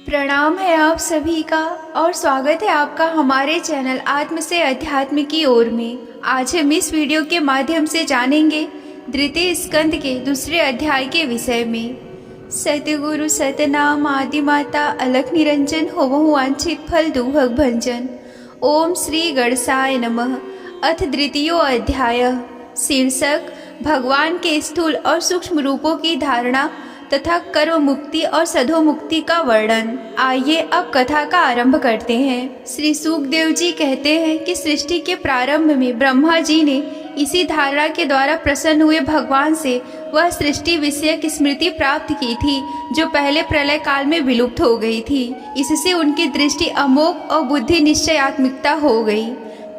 प्रणाम है आप सभी का और स्वागत है आपका हमारे चैनल आत्म से अध्यात्म की ओर में। आज हम इस वीडियो के माध्यम से जानेंगे द्वितीय स्कंद के दूसरे अध्याय के विषय में। सतगुरु सतनाम आदि माता अलख निरंजन होवहु वांछित फल दुहक भंजन। ओम श्री गणसाय नमः। अथ द्वितीयो अध्याय। शीर्षक भगवान के स्थूल और सूक्ष्म रूपों की धारणा तथा कर्म मुक्ति और सधो मुक्ति का वर्णन। आइए अब कथा का आरंभ करते हैं। श्री सुखदेव जी कहते हैं कि सृष्टि के प्रारंभ में ब्रह्मा जी ने इसी धारणा के द्वारा प्रसन्न हुए भगवान से वह सृष्टि विषयक स्मृति प्राप्त की थी जो पहले प्रलय काल में विलुप्त हो गई थी। इससे उनकी दृष्टि अमोघ और बुद्धि निश्चयात्मिकता हो गई।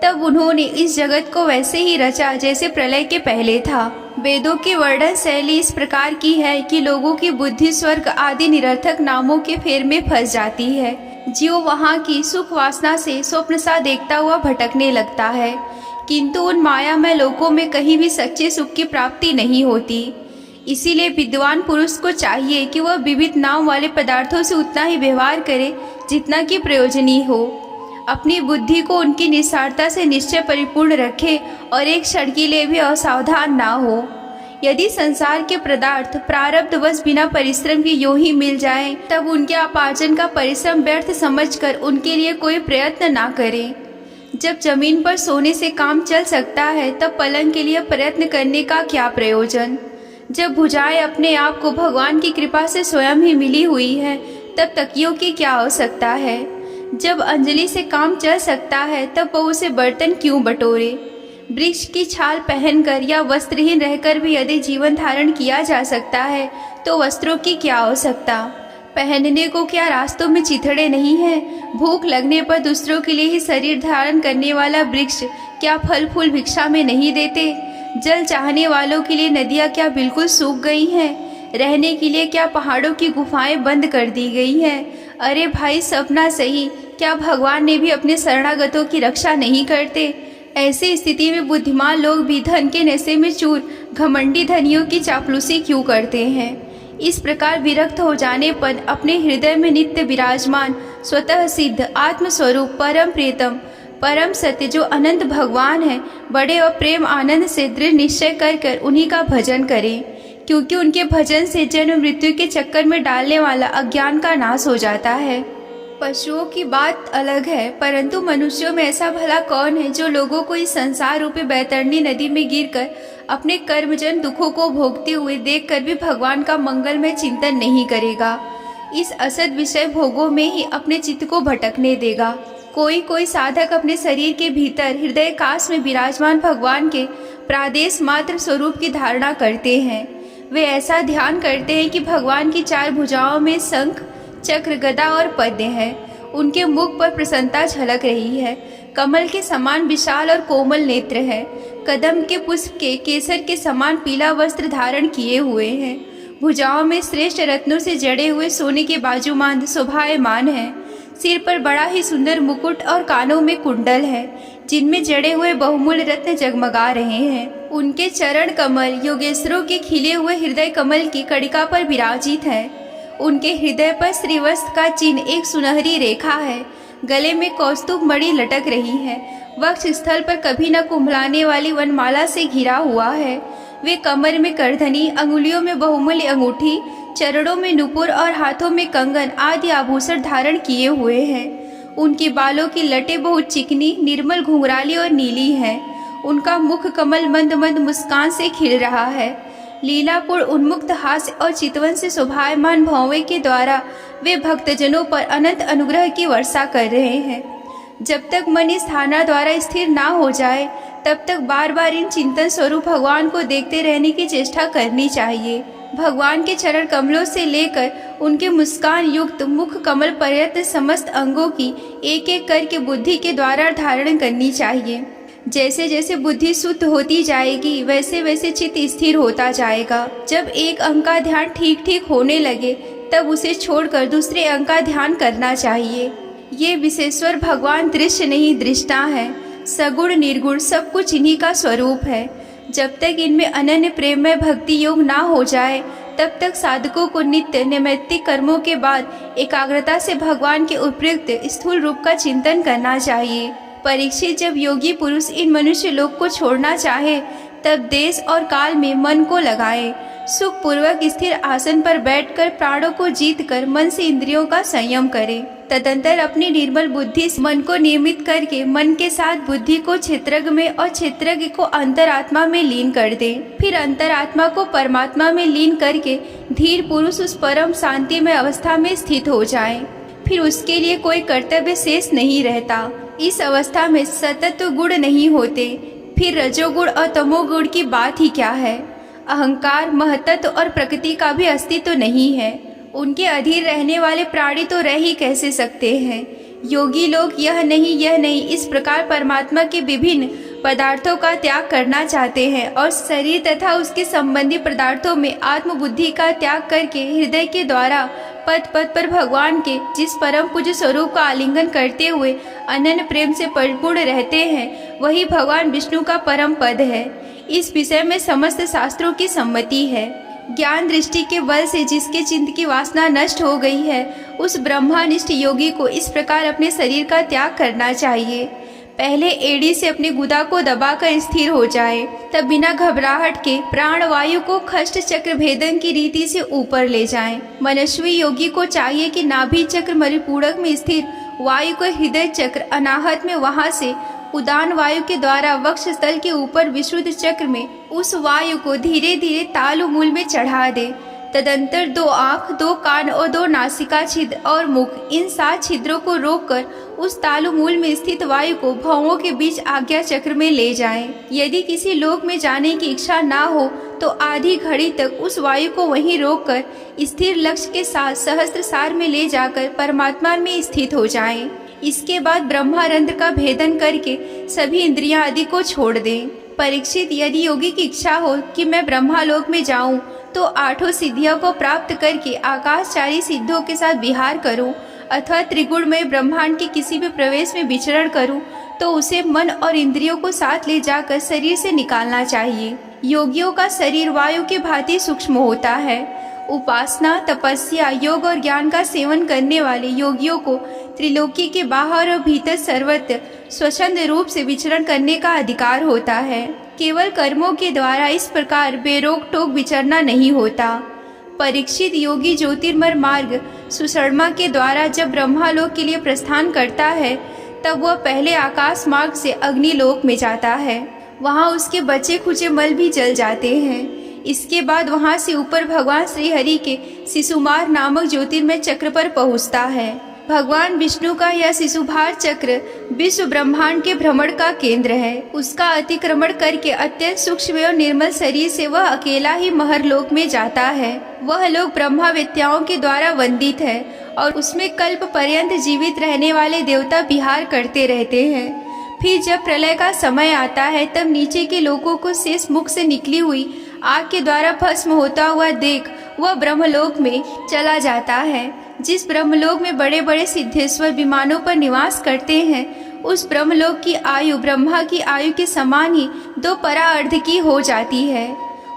तब उन्होंने इस जगत को वैसे ही रचा जैसे प्रलय के पहले था। वेदों की वर्णन शैली इस प्रकार की है कि लोगों की बुद्धि स्वर्ग आदि निरर्थक नामों के फेर में फंस जाती है। जीव वहाँ की सुख वासना से स्वप्न सा देखता हुआ भटकने लगता है, किंतु उन मायामय लोकों में कहीं भी सच्चे सुख की प्राप्ति नहीं होती। इसीलिए विद्वान पुरुष को चाहिए कि वह विविध नाम वाले पदार्थों से उतना ही व्यवहार करे जितना कि प्रयोजनीय हो। अपनी बुद्धि को उनकी निस्सारता से निश्चय परिपूर्ण रखे और एक क्षण के लिए भी असावधान ना हो। यदि संसार के पदार्थ प्रारब्धवश बिना परिश्रम के यूं ही मिल जाएं, तब उनके उपार्जन का परिश्रम व्यर्थ समझकर उनके लिए कोई प्रयत्न ना करें। जब जमीन पर सोने से काम चल सकता है, तब पलंग के लिए प्रयत्न करने का क्या प्रयोजन। जब भुजाएं अपने आप को भगवान की कृपा से स्वयं ही मिली हुई है, तब तकियों की क्या आवश्यकता है। जब अंजलि से काम चल सकता है, तब वो उसे बर्तन क्यों बटोरे। वृक्ष की छाल पहनकर या वस्त्रहीन रहकर भी यदि जीवन धारण किया जा सकता है, तो वस्त्रों की क्या आवश्यकता। पहनने को क्या रास्तों में चिथड़े नहीं है। भूख लगने पर दूसरों के लिए ही शरीर धारण करने वाला वृक्ष क्या फल फूल भिक्षा में नहीं देते। जल चाहने वालों के लिए नदियाँ क्या बिल्कुल सूख गई हैं। रहने के लिए क्या पहाड़ों की गुफाएं बंद कर दी गई हैं। अरे भाई, सपना सही, क्या भगवान ने भी अपने शरणागतों की रक्षा नहीं करते। ऐसी स्थिति में बुद्धिमान लोग भी धन के नशे में चूर घमंडी धनियों की चापलूसी क्यों करते हैं। इस प्रकार विरक्त हो जाने पर अपने हृदय में नित्य विराजमान स्वतः सिद्ध आत्मस्वरूप परम प्रियतम परम सत्य जो अनंत भगवान है, बड़े और प्रेम आनंद से दृढ़ निश्चय कर उन्हीं का भजन करें, क्योंकि उनके भजन से जन्म मृत्यु के चक्कर में डालने वाला अज्ञान का नाश हो जाता है। पशुओं की बात अलग है, परंतु मनुष्यों में ऐसा भला कौन है जो लोगों को इस संसार रूपी बैतरणी नदी में गिरकर अपने कर्मजन दुखों को भोगते हुए देखकर भी भगवान का मंगलमय चिंतन नहीं करेगा। इस असद विषय भोगों में ही अपने चित्त को भटकने देगा। कोई साधक अपने शरीर के भीतर हृदय काश में विराजमान भगवान के प्रादेश मात्र स्वरूप की धारणा करते हैं। वे ऐसा ध्यान करते हैं कि भगवान की चार भुजाओं में शंख चक्र गदा और पद्य है। उनके मुख पर प्रसन्नता झलक रही है। कमल के समान विशाल और कोमल नेत्र है। कदम के पुष्प के केसर के समान पीला वस्त्र धारण किए हुए हैं। भुजाओं में श्रेष्ठ रत्नों से जड़े हुए सोने के बाजूमांद शोभायमान है। सिर पर बड़ा ही सुंदर मुकुट और कानों में कुंडल है, जिनमें जड़े हुए बहुमूल्य रत्न जगमगा रहे हैं। उनके चरण कमल योगेश्वरों के खिले हुए हृदय कमल की कड़िका पर विराजित है। उनके हृदय पर श्रीवस्त्र का चिन्ह एक सुनहरी रेखा है। गले में कौस्तुभ मणि लटक रही है। वक्ष स्थल पर कभी न कुंभलाने वाली वनमाला से घिरा हुआ है। वे कमर में करधनी, अंगुलियों में बहुमूल्य अंगूठी, चरणों में नुपुर और हाथों में कंगन आदि आभूषण धारण किए हुए हैं। उनके बालों की लटें बहुत चिकनी, निर्मल, घुंघराली और नीली हैं। उनका मुख कमल मंद मंद मुस्कान से खिल रहा है। लीलापूर्ण उन्मुक्त हास्य और चितवन से शोभायमान भौवें के द्वारा वे भक्तजनों पर अनंत अनुग्रह की वर्षा कर रहे हैं। जब तक मन इस धारणा द्वारा स्थिर ना हो जाए, तब तक बार बार इन चिंतन स्वरूप भगवान को देखते रहने की चेष्टा करनी चाहिए। भगवान के चरण कमलों से लेकर उनके मुस्कान युक्त मुख कमल पर्यंत समस्त अंगों की एक एक करके बुद्धि के द्वारा धारण करनी चाहिए। जैसे जैसे बुद्धि शुद्ध होती जाएगी, वैसे वैसे चित्त स्थिर होता जाएगा। जब एक अंग का ध्यान ठीक ठीक होने लगे, तब उसे छोड़कर दूसरे अंग का ध्यान करना चाहिए। ये विशेश्वर भगवान दृश्य नहीं दृष्टा है। सगुण निर्गुण सब कुछ इन्हीं का स्वरूप है। जब तक इनमें अनन्य प्रेम में भक्ति योग ना हो जाए, तब तक साधकों को नित्य नैमित्तिक कर्मों के बाद एकाग्रता से भगवान के उपयुक्त स्थूल रूप का चिंतन करना चाहिए। परीक्षित, जब योगी पुरुष इन मनुष्य लोक को छोड़ना चाहे तब देश और काल में मन को लगाए, सुख पूर्वक स्थिर आसन पर बैठकर प्राणों को जीतकर मन से इंद्रियों का संयम करे। तदंतर अपनी निर्मल बुद्धि से मन को नियमित करके मन के साथ बुद्धि को क्षेत्रज्ञ में और क्षेत्रज्ञ को अंतरात्मा में लीन कर दे। फिर अंतरात्मा को परमात्मा में लीन करके धीर पुरुष उस परम शांतिमय अवस्था में स्थित हो जाए। फिर उसके लिए कोई कर्तव्य शेष नहीं रहता। इस अवस्था में सतत गुण नहीं होते। फिर रजोगुण और तमोगुण की बात ही क्या है। अहंकार, महत्त्व और प्रकृति का भी अस्तित्व नहीं है। उनके अधीन रहने वाले प्राणी तो रह ही कैसे सकते हैं। योगी लोग यह नहीं इस प्रकार परमात्मा के विभिन्न पदार्थों का त्याग करना चाहते हैं और शरीर तथा उसके संबंधी पदार्थों में आत्मबुद्धि का त्याग करके हृदय के द्वारा पद पद पर भगवान के जिस परम पूज्य स्वरूप का आलिंगन करते हुए अनन्य प्रेम से परिपूर्ण रहते हैं, वही भगवान विष्णु का परम पद है। इस विषय में समस्त शास्त्रों की सम्मति है। ज्ञान दृष्टि के बल से जिसके चित्त की वासना नष्ट हो गई है, उस ब्रह्मनिष्ठ योगी को इस प्रकार अपने शरीर का त्याग करना चाहिए। पहले एड़ी से अपनी गुदा को दबाकर स्थिर हो जाए, तब बिना घबराहट के प्राण वायु को खष्ट चक्र भेदन की रीति से ऊपर ले जाएं। मनस्वी योगी को चाहिए कि नाभि चक्र मणिपूरक में स्थिर वायु को हृदय चक्र अनाहत में वहां से उदान वायु के द्वारा वक्ष स्थल के ऊपर विशुद्ध चक्र में उस वायु को धीरे धीरे तालु मूल में चढ़ा दे। तदंतर 2 आँख, 2 कान और 2 नासिका छिद्र और मुख, इन 7 छिद्रों को रोककर उस तालु मूल में स्थित वायु को भौंवों के बीच आज्ञा चक्र में ले जाएं। यदि किसी लोक में जाने की इच्छा ना हो तो आधी घड़ी तक उस वायु को वहीं रोककर स्थिर लक्ष्य के साथ सहस्त्रसार में ले जाकर परमात्मा में स्थित हो जाएं। इसके बाद ब्रह्मारंध्र का भेदन करके सभी इंद्रियां आदि को छोड़ दें। परीक्षित, यदि योगी की इच्छा हो कि मैं ब्रह्मालोक में जाऊं तो 8 सिद्धियों को प्राप्त करके आकाशचारी सिद्धों के साथ विहार करूं अथवा त्रिगुण में ब्रह्मांड के किसी भी प्रवेश में विचरण करूं, तो उसे मन और इंद्रियों को साथ ले जाकर शरीर से निकालना चाहिए। योगियों का शरीर वायु के भांति सूक्ष्म होता है। उपासना, तपस्या, योग और ज्ञान का सेवन करने वाले योगियों को त्रिलोकी के बाहर और भीतर सर्वत्र स्वच्छंद रूप से विचरण करने का अधिकार होता है। केवल कर्मों के द्वारा इस प्रकार बेरोक टोक विचरना नहीं होता। परीक्षित, योगी ज्योतिर्मय मार्ग सुषमा के द्वारा जब ब्रह्मालोक के लिए प्रस्थान करता है, तब वह पहले आकाश मार्ग से अग्निलोक में जाता है। वहाँ उसके बचे खुचे मल भी जल जाते हैं। इसके बाद वहाँ से ऊपर भगवान श्री हरि के शिशुमार नामक ज्योतिर्मय चक्र पर पहुँचता है। भगवान विष्णु का यह शिशुभार चक्र विश्व ब्रह्मांड के भ्रमण का केंद्र है। उसका अतिक्रमण करके अत्यंत सूक्ष्म और निर्मल शरीर से वह अकेला ही महरलोक में जाता है। वह लोक ब्रह्मा वेत्याओं के द्वारा वंदित है और उसमें कल्प पर्यंत जीवित रहने वाले देवता विहार करते रहते हैं। फिर जब प्रलय का समय आता है, तब नीचे के लोगों को शेष मुख से निकली हुई आग के द्वारा भस्म होता हुआ देख वह ब्रह्मलोक में चला जाता है। जिस ब्रह्मलोक में बड़े बड़े सिद्धेश्वर विमानों पर निवास करते हैं, उस ब्रह्मलोक की आयु ब्रह्मा की आयु के समान ही 2 पराअर्ध की हो जाती है।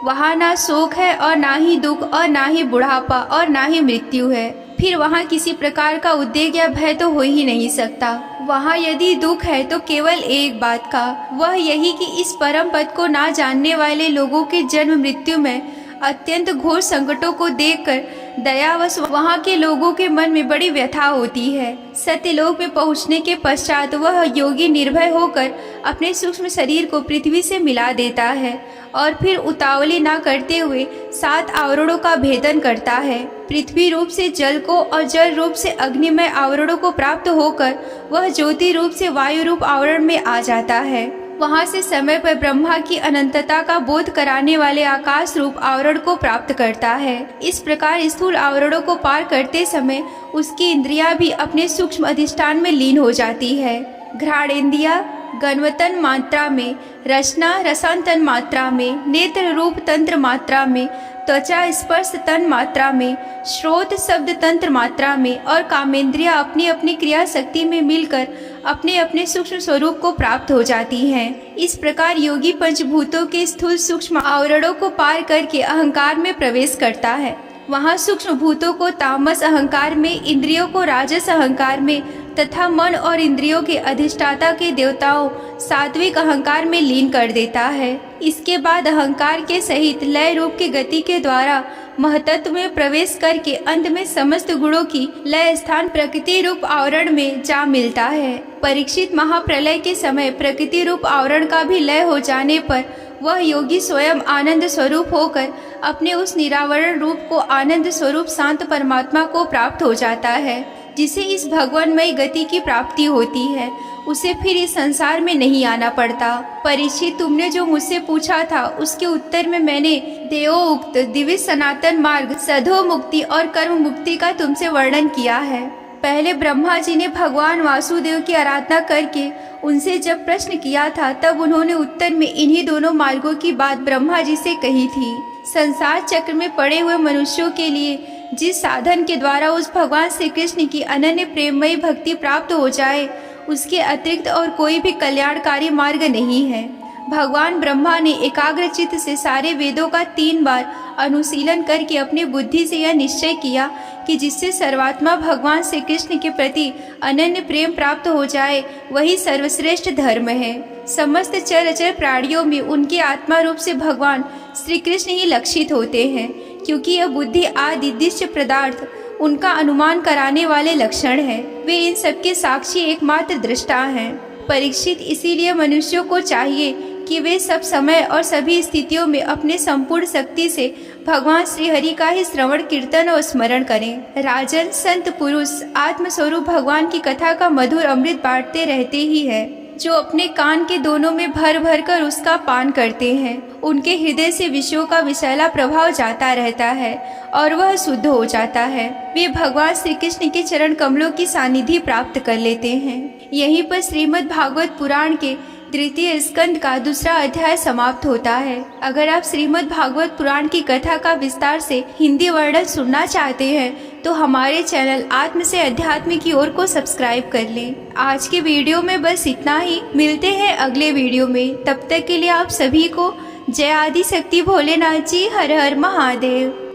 वहाँ ना शोक है और ना ही दुख और ना ही बुढ़ापा और ना ही मृत्यु है। फिर वहाँ किसी प्रकार का उद्वेग या भय तो हो ही नहीं सकता। वहाँ यदि दुख है तो केवल एक बात का, वह यही कि इस परम पद को ना जानने वाले लोगों के जन्म मृत्यु में अत्यंत घोर संकटों को देखकर दयावश वहाँ के लोगों के मन में बड़ी व्यथा होती है। सत्यलोक में पहुँचने के पश्चात वह योगी निर्भय होकर अपने सूक्ष्म शरीर को पृथ्वी से मिला देता है और फिर उतावली ना करते हुए 7 आवरणों का भेदन करता है। पृथ्वी रूप से जल को और जल रूप से अग्निमय आवरणों को प्राप्त होकर वह ज्योति रूप से वायु रूप आवरण में आ जाता है। वहाँ से समय पर ब्रह्मा की अनंतता का बोध कराने वाले आकाश रूप आवरण को प्राप्त करता है। इस प्रकार स्थूल आवरणों को पार करते समय उसकी इंद्रियां भी अपने सूक्ष्म अधिष्ठान में लीन हो जाती है। घ्राणेन्द्रिया गणवतन मात्रा में, रचना रसांतन मात्रा में, नेत्र रूप तंत्र मात्रा में, त्वचा स्पर्श तन मात्रा में, श्रोत शब्द तंत्र मात्रा में और कामेंद्रिया अपनी अपनी क्रिया शक्ति में मिलकर अपने अपने सूक्ष्म स्वरूप को प्राप्त हो जाती हैं। इस प्रकार योगी पंचभूतों के स्थूल सूक्ष्म आवरणों को पार करके अहंकार में प्रवेश करता है। वहाँ सूक्ष्म भूतों को तामस अहंकार में, इंद्रियों को राजस अहंकार में तथा मन और इंद्रियों के अधिष्ठाता के देवताओं सात्विक अहंकार में लीन कर देता है। इसके बाद अहंकार के सहित लय रूप की गति के द्वारा महतत्व में प्रवेश करके अंत में समस्त गुणों की लय स्थान प्रकृति रूप आवरण में जा मिलता है। परीक्षित, महाप्रलय के समय प्रकृति रूप आवरण का भी लय हो जाने पर वह योगी स्वयं आनंद स्वरूप होकर अपने उस निरावरण रूप को आनंद स्वरूप शांत परमात्मा को प्राप्त हो जाता है। जिसे इस भगवानमय गति की प्राप्ति होती है उसे फिर इस संसार में नहीं आना पड़ता। परीक्षित, तुमने जो मुझसे पूछा था उसके उत्तर में मैंने देवोक्त दिव्य सनातन मार्ग, सधो मुक्ति और कर्म मुक्ति का तुमसे वर्णन किया है। पहले ब्रह्मा जी ने भगवान वासुदेव की आराधना करके उनसे जब प्रश्न किया था तब उन्होंने उत्तर में इन्हीं दोनों मार्गों की बात ब्रह्मा जी से कही थी। संसार चक्र में पड़े हुए मनुष्यों के लिए जिस साधन के द्वारा उस भगवान श्री कृष्ण की अनन्य प्रेममयी भक्ति प्राप्त हो जाए उसके अतिरिक्त और कोई भी कल्याणकारी मार्ग नहीं है। भगवान ब्रह्मा ने एकाग्रचित्त से सारे वेदों का 3 बार अनुशीलन करके अपनी बुद्धि से यह निश्चय किया कि जिससे सर्वात्मा भगवान श्री कृष्ण के प्रति अनन्य प्रेम प्राप्त हो जाए वही सर्वश्रेष्ठ धर्म है। समस्त चराचर प्राणियों में उनके आत्मा रूप से भगवान श्री कृष्ण ही लक्षित होते हैं, क्योंकि यह बुद्धि आदि दृश्य पदार्थ उनका अनुमान कराने वाले लक्षण हैं। वे इन सबके साक्षी एकमात्र दृष्टा हैं। परीक्षित, इसीलिए मनुष्यों को चाहिए कि वे सब समय और सभी स्थितियों में अपने संपूर्ण शक्ति से भगवान श्री हरि का ही श्रवण, कीर्तन और स्मरण करें। राजन, संत पुरुष आत्मस्वरूप भगवान की कथा का मधुर अमृत बांटते रहते ही हैं। जो अपने कान के दोनों में भर भर कर उसका पान करते हैं उनके हृदय से विषयों का विषैला प्रभाव जाता रहता है और वह शुद्ध हो जाता है। वे भगवान श्री कृष्ण के चरण कमलों की सानिधि प्राप्त कर लेते हैं। यहीं पर श्रीमद् भागवत पुराण के 3 स्कंद का 2 अध्याय समाप्त होता है। अगर आप श्रीमद् भागवत पुराण की कथा का विस्तार से हिंदी वर्णन सुनना चाहते हैं तो हमारे चैनल आत्म से अध्यात्म की ओर को सब्सक्राइब कर लें। आज के वीडियो में बस इतना ही। मिलते हैं अगले वीडियो में। तब तक के लिए आप सभी को जय आदि शक्ति भोलेनाथ जी। हर हर महादेव।